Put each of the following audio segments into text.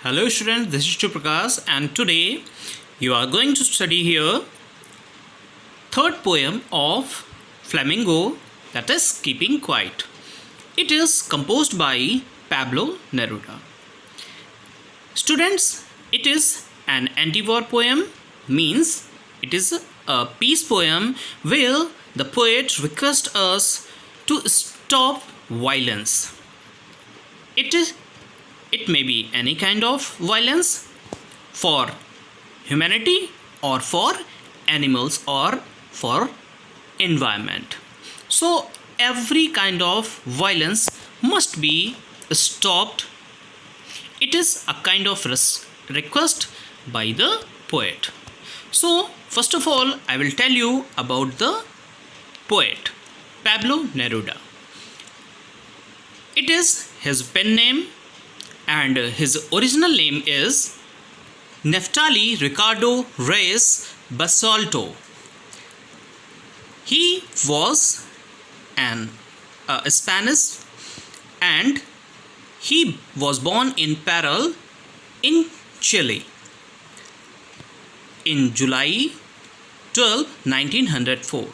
Hello students, this is Prakash and today you are going to study here third poem of Flamingo, that is Keeping Quiet. It is composed by Pablo Neruda. Students, it is an anti-war poem, means it is a peace poem where the poet requests us to stop violence. It may be any kind of violence for humanity or for animals or for environment. So every kind of violence must be stopped. It is a kind of request by the poet. So first of all, I will tell you about the poet Pablo Neruda. It is his pen name and his original name is Neftali Ricardo Reyes Basalto. He was a Spanish and he was born in Parral in Chile in July 12, 1904,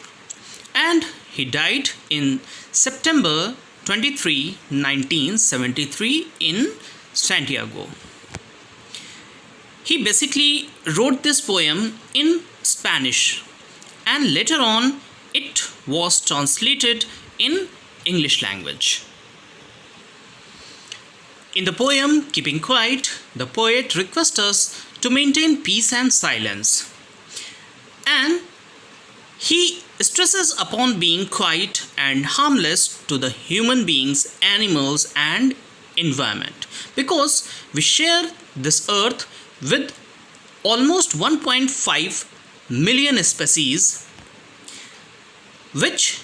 and he died in September 23, 1973 in Santiago. He basically wrote this poem in Spanish and later on it was translated in English language. In the poem Keeping Quiet, the poet requests us to maintain peace and silence, and he stresses upon being quiet and harmless to the human beings, animals and environment, because we share this earth with almost 1.5 million species which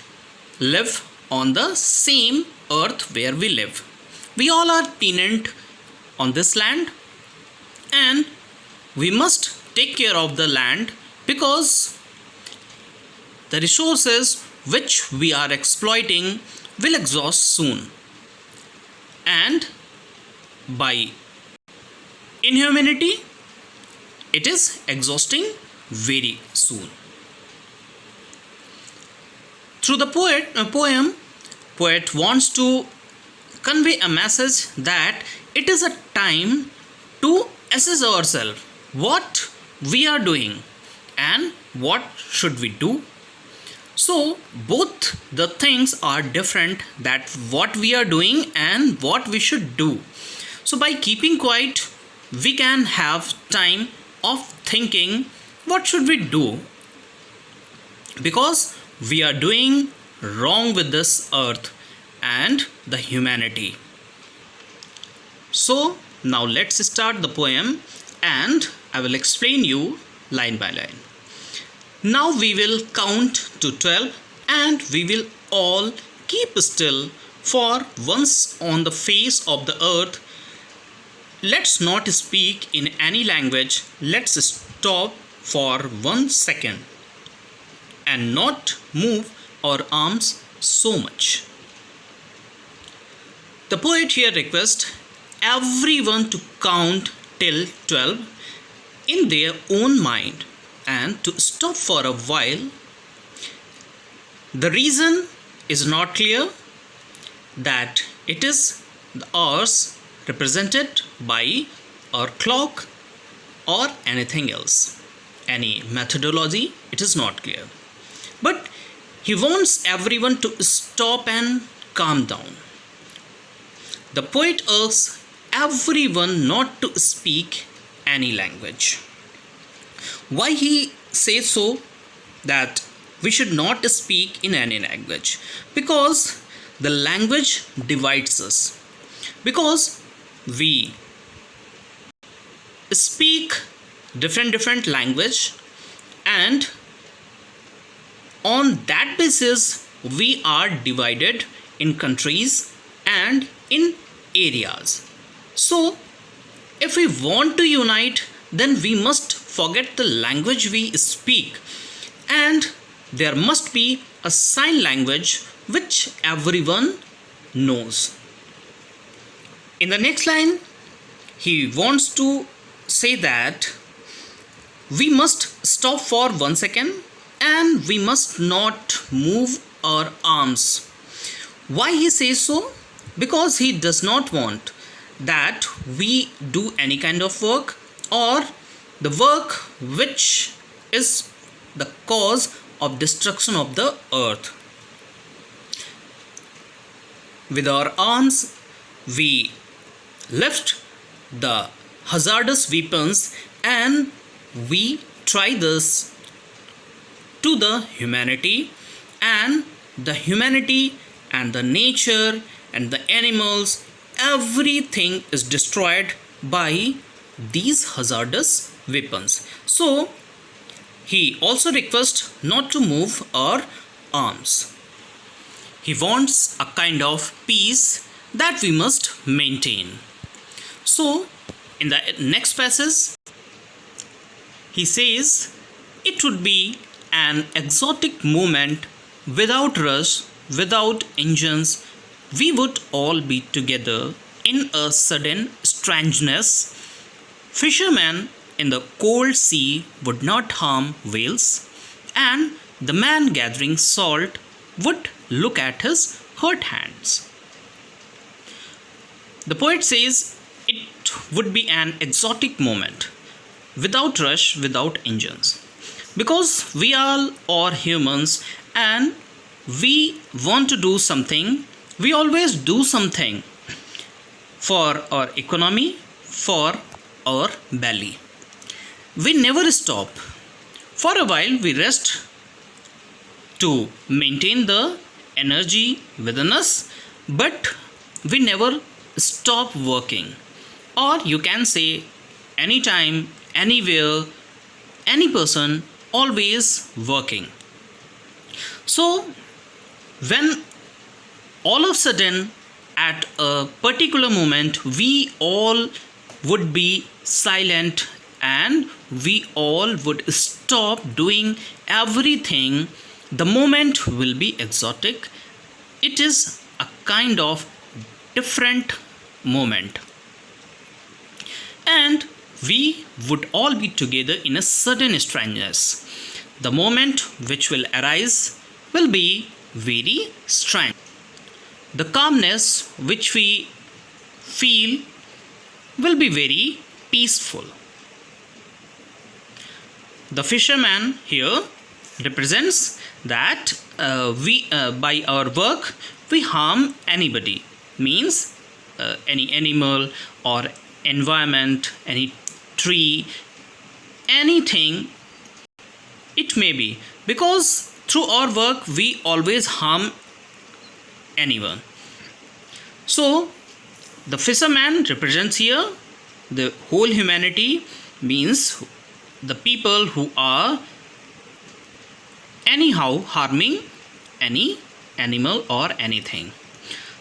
live on the same earth where we live. We all are tenant on this land and we must take care of the land, because the resources which we are exploiting will exhaust soon, and by inhumanity it is exhausting very soon. Through the poet wants to convey a message that it is a time to assess ourselves, what we are doing and what should we do. So both the things are different, that what we are doing and what we should do. So by keeping quiet, we can have time of thinking what should we do, because we are doing wrong with this earth and the humanity. So now let's start the poem and I will explain you line by line. Now we will count to 12 and we will all keep still for once on the face of the earth. Let's not speak in any language. Let's stop for 1 second and not move our arms so much. The poet here requests everyone to count till 12 in their own mind and to stop for a while. The reason is not clear, that it is the hours represented by our clock or anything else. Any methodology, it is not clear. But he wants everyone to stop and calm down. The poet asks everyone not to speak any language. Why he says so, that we should not speak in any language? Because the language divides us. Because we speak different language, and on that basis we are divided in countries and in areas. So if we want to unite, then we must forget the language we speak, and there must be a sign language which everyone knows. In the next line, he wants to say that we must stop for 1 second and we must not move our arms. Why he says so? Because he does not want that we do any kind of work or the work which is the cause of destruction of the earth. With our arms, we lift the hazardous weapons and we try this to the humanity, and the humanity and the nature and the animals, everything is destroyed by these hazardous weapons. So he also requests not to move our arms. He wants a kind of peace that we must maintain. So in the next passage he says it would be an exotic moment without rush, without engines. We would all be together in a sudden strangeness. Fishermen in the cold sea would not harm whales, and the man gathering salt would look at his hurt hands. The poet says it would be an exotic moment without rush, without engines. Because we all are humans and we want to do something, we always do something for our economy, for our belly. We never stop. For a while we rest to maintain the energy within us, but we never stop working. Or you can say anytime, anywhere, any person always working. So when all of a sudden at a particular moment we all would be silent and we all would stop doing everything, the moment will be exotic. It is a kind of different moment, and we would all be together in a sudden strangeness. The moment which will arise will be very strange. The calmness which we feel will be very peaceful. The fisherman here represents that we by our work we harm anybody, means any animal or environment, any tree, anything it may be, because through our work we always harm anyone. So the fisherman represents here the whole humanity, means the people who are anyhow harming any animal or anything.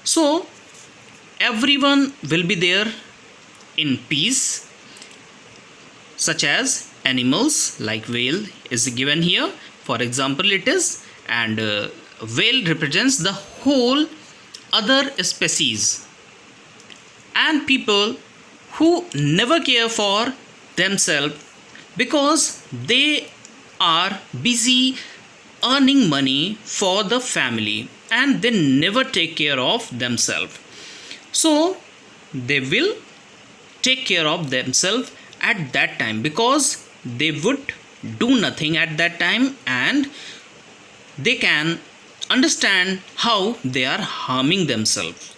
So everyone will be there in peace, such as animals like whale is given here, for example it is, and whale represents the whole other species, and people who never care for themselves because they are busy earning money for the family and they never take care of themselves. So they will take care of themselves at that time because they would do nothing at that time, and they can understand how they are harming themselves.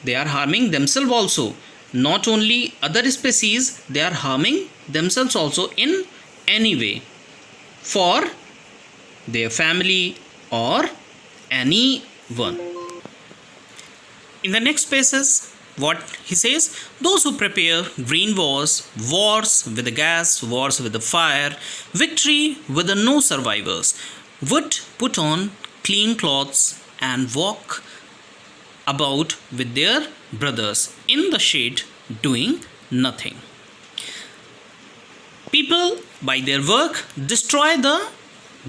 They are harming themselves also, not only other species, they are harming themselves also in any way for their family or anyone. In the next passage what he says, those who prepare green wars, wars with the gas, wars with the fire, victory with the no survivors, would put on clean clothes and walk about with their brothers in the shade doing nothing. People by their work destroy the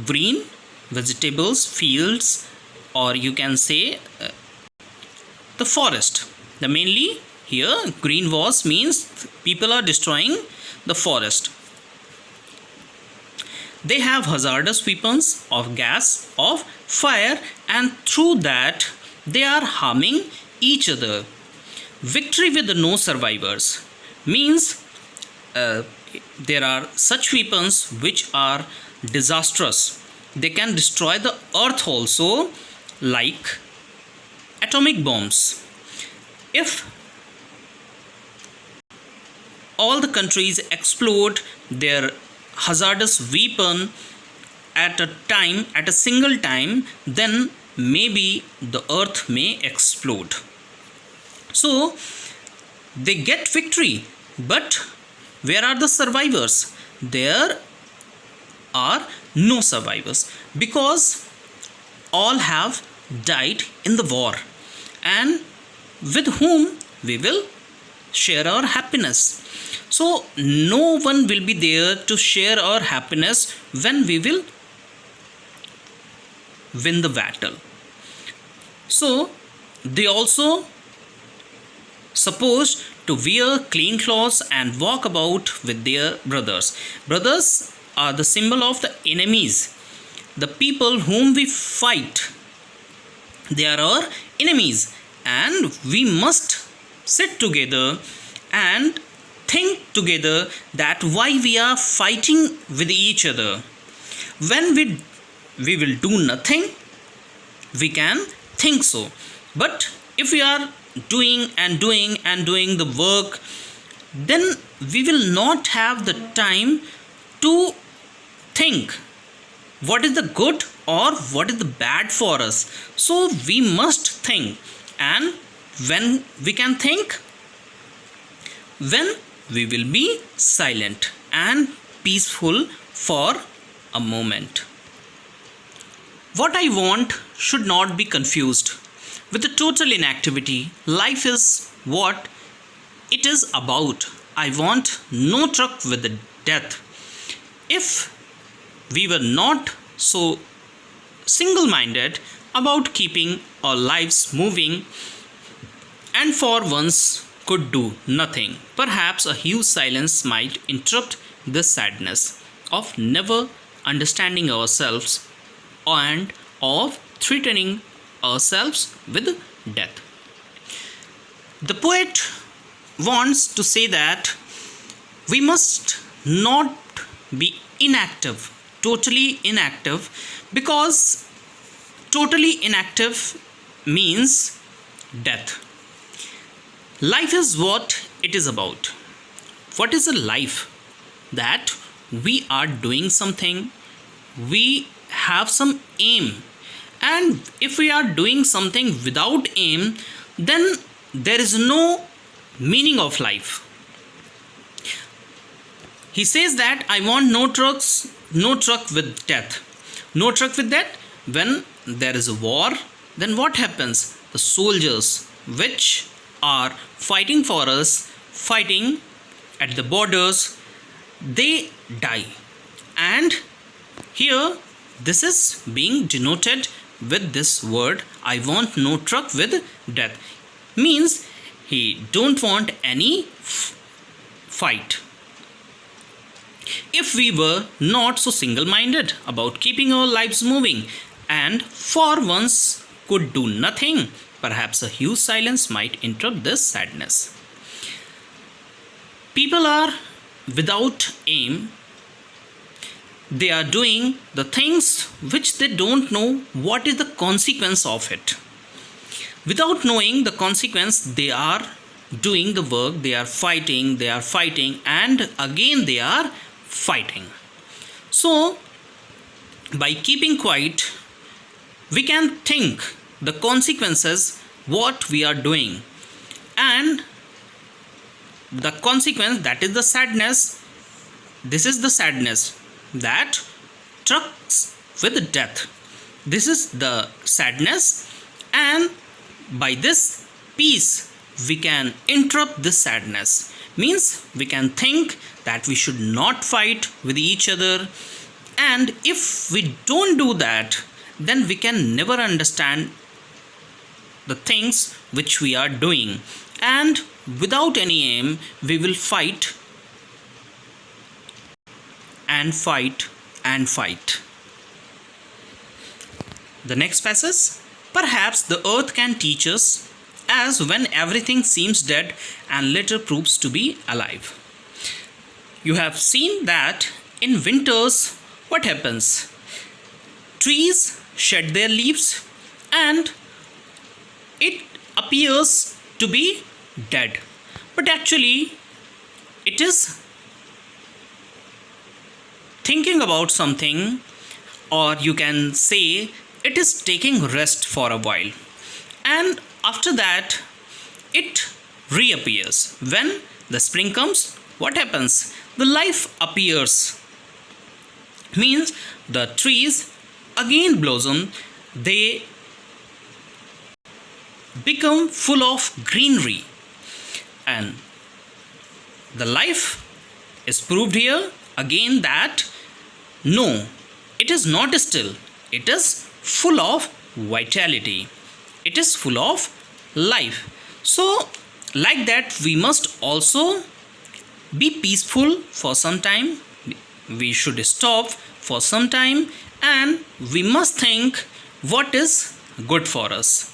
green vegetables, fields, or you can say the forest. The mainly Here green wars means people are destroying the forest. They have hazardous weapons of gas, of fire, and through that they are harming each other. Victory with no survivors means there are such weapons which are disastrous. They can destroy the earth also, like atomic bombs. If all the countries explode their hazardous weapon at a single time, then maybe the earth may explode. So they get victory, but where are the survivors? There are no survivors, because all have died in the war, and with whom we will share our happiness. So no one will be there to share our happiness when we will win the battle. So they also supposed to wear clean clothes and walk about with their brothers. Brothers are the symbol of the enemies, the people whom we fight. They are our enemies, and we must sit together and think together that why we are fighting with each other. When we will do nothing, we can think so. But if we are doing and doing and doing the work, then we will not have the time to think what is the good or what is the bad for us. So we must think, and when we can think, when we will be silent and peaceful for a moment. What I want should not be confused with the total inactivity. Life is what it is about. I want no truck with the death. If we were not so single-minded about keeping our lives moving, and for once could do nothing, perhaps a huge silence might interrupt this sadness of never understanding ourselves and of threatening ourselves with death. The poet wants to say that we must not be inactive, totally inactive, because totally inactive means death. Life is what it is about. What is a life? That we are doing something, we have some aim, and if we are doing something without aim, then there is no meaning of life. He says that I want no truck with death. No truck with death. When there is a war, then what happens? The soldiers which are fighting for us, fighting at the borders, they die. And here this is being denoted with this word, I want no truck with death. Means he don't want any fight. If we were not so single-minded about keeping our lives moving, and for once could do nothing, perhaps a huge silence might interrupt this sadness. People are without aim. They are doing the things which they don't know what is the consequence of it. Without knowing the consequence, they are doing the work, they are fighting, and again they are fighting. So, by keeping quiet, we can think the consequences what we are doing, and the consequence, that is the sadness. This is the sadness, that trucks with death. This is the sadness, and by this peace we can interrupt this sadness. Means we can think that we should not fight with each other, and if we don't do that, then we can never understand the things which we are doing, and without any aim, we will fight and fight and fight. The next passage. Perhaps the earth can teach us, as when everything seems dead and later proves to be alive. You have seen that in winters, what happens? Trees shed their leaves and it appears to be dead. But actually, it is thinking about something, or you can say it is taking rest for a while, and after that it reappears. When the spring comes, what happens? The life appears, means the trees again blossom, they become full of greenery, and the life is proved here again that no, it is not still, it is full of vitality, it is full of life. So like that, we must also be peaceful for some time, we should stop for some time, and we must think what is good for us.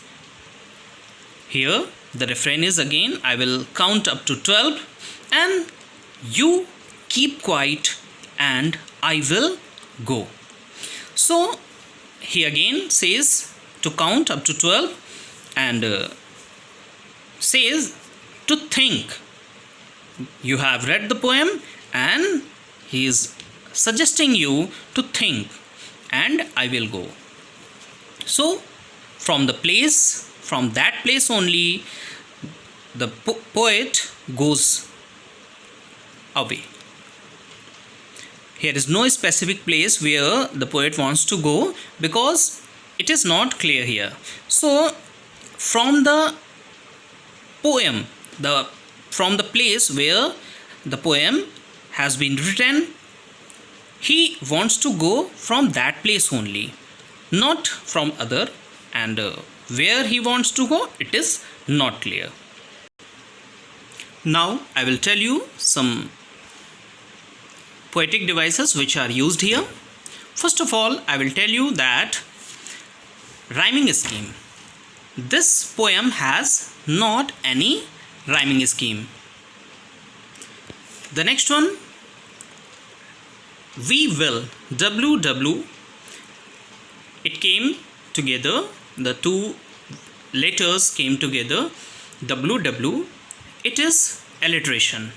Here the refrain is again, I will count up to 12 and you keep quiet and I will go. So he again says to count up to 12 and says to think. You have read the poem and he is suggesting you to think and I will go. So from that place only the poet goes away. Here is no specific place where the poet wants to go because it is not clear here. So from the poem, from the place where the poem has been written, he wants to go from that place only, not from other, and where he wants to go, it is not clear. Now I will tell you some poetic devices which are used here. First of all, I will tell you that rhyming scheme. This poem has not any rhyming scheme. The next one, we will, WW, it came together, the two letters came together, WW, it is alliteration,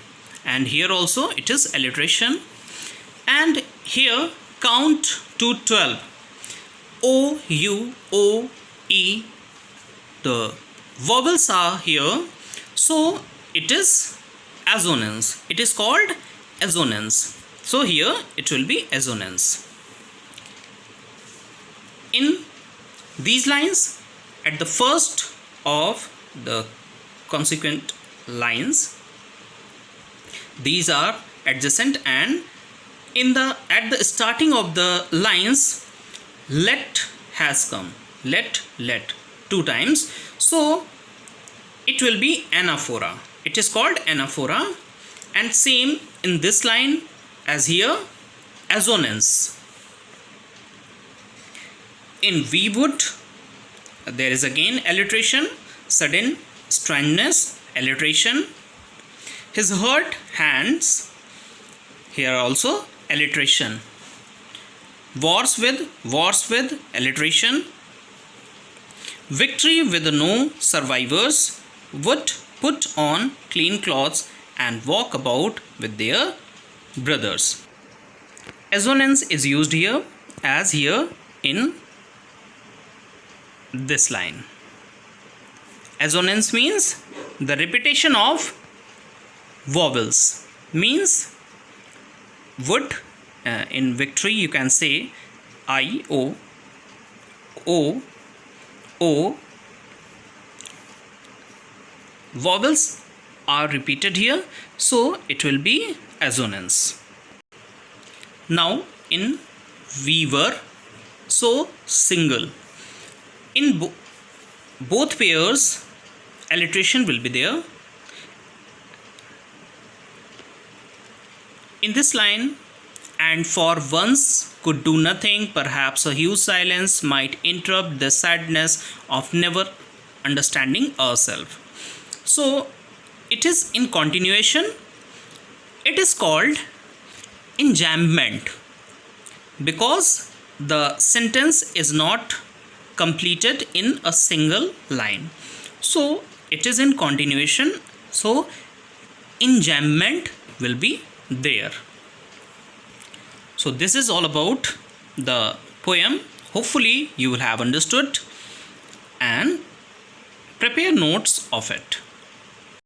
and here also it is alliteration. And here count to 12, O, U, O, E, the vowels are here, so it is assonance, it is called assonance. So here it will be assonance. In these lines, at the first of the consequent lines, these are adjacent, and at the starting of the lines, let has come, let two times, so it will be anaphora, it is called anaphora. And same in this line as here, assonance. In we would, there is again alliteration, sudden strangeness, alliteration. His hurt hands, here also alliteration. Wars with, alliteration. Victory with no survivors would put on clean clothes and walk about with their brothers. Assonance is used here as here in this line. Assonance means the repetition of vowels, means would, in victory you can say I, O, O, O. Vowels are repeated here, so it will be assonance. Now in we were, so single. In both pairs alliteration will be there. in this line, and for once could do nothing, perhaps a huge silence might interrupt the sadness of never understanding ourselves. So it is in continuation. It is called enjambment because the sentence is not completed in a single line. So it is in continuation. So enjambment will be there. So this is all about the poem. Hopefully you will have understood and prepare notes of it.